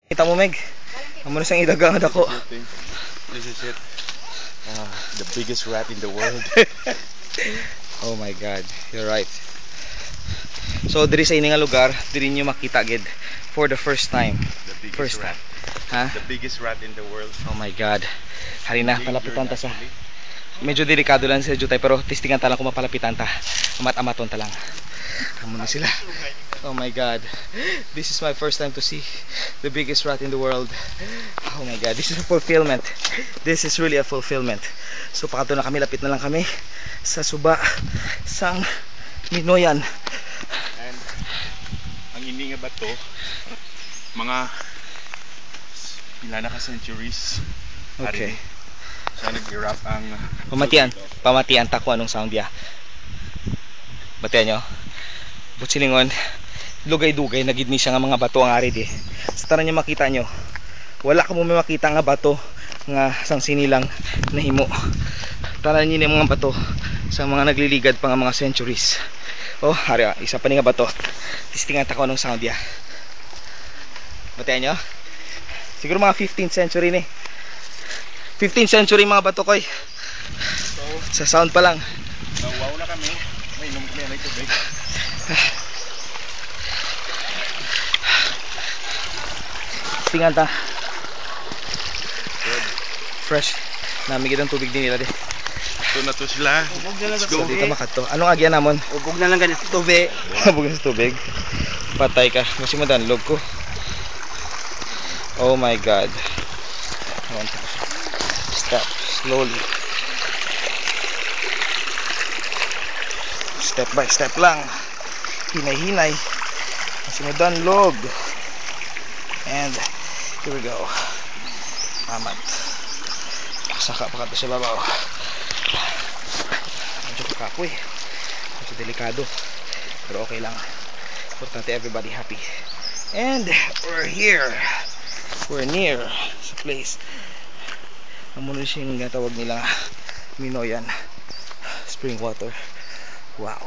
Kita mo, Meg? Amo na siyang idagang dako. This is it. The biggest rat in the world. Oh my God, you're right. So diri sa ini nga lugar, diri niyo makita gid for the first time. The biggest First rat. time. Ha? The biggest rat in the world. Oh my God. Hari na palapitan ta sa. Medyo delikado lang sa jutay pero testingan ta lang kung mapalapitan ta. Amat-amaton ta lang. Amo na sila. Oh my God. This is my first time to see the biggest rat in the world. Oh my God. This is a fulfillment. This is really a fulfillment. So pakato na kami, lapit na lang kami sa suba sang Minoyan. And ang ini nga bato, mga pila na ka centuries. Okay. So nag-erupt ang Pamatian ta ko anong sound ya. Batian nyo. Butsilingon, lugay-dugay na gid ni siya nga mga bato ang ari di. Sa tanan niyo makita nyo, wala ka mo may makita nga bato nga sang sinilang nahimo. Tanan niyo ni mga bato sa mga nagliligad pa nga mga centuries. Oh, hari isa pa ni nga bato. Tistingan ta ko anong sound ya. Batian nyo. Siguro mga 15th century ni. 15th century mga bato koy. So, sa sound pa lang. wow na kami. May inom kami ng tubig. Tingnan ta. Good. Fresh. Namigid ang tubig din nila di. Ito na to sila. Let's So go. dito makato. Anong agyan namon? Ubog na lang ganito tubig. Ubog sa tubig. Patay ka. Kasi mo danlog ko. Oh my God. Stop. Slowly. Step by step lang. Hinay-hinay. Kasi mo danlog. And here we go. Amat. Saka pa ka sa babaw. Medyo kakapoy. Medyo delikado. Pero okay lang. Importante everybody happy. And we're here. We're near sa place. Amo na siyang tawag nila Minoyan. Spring water. Wow.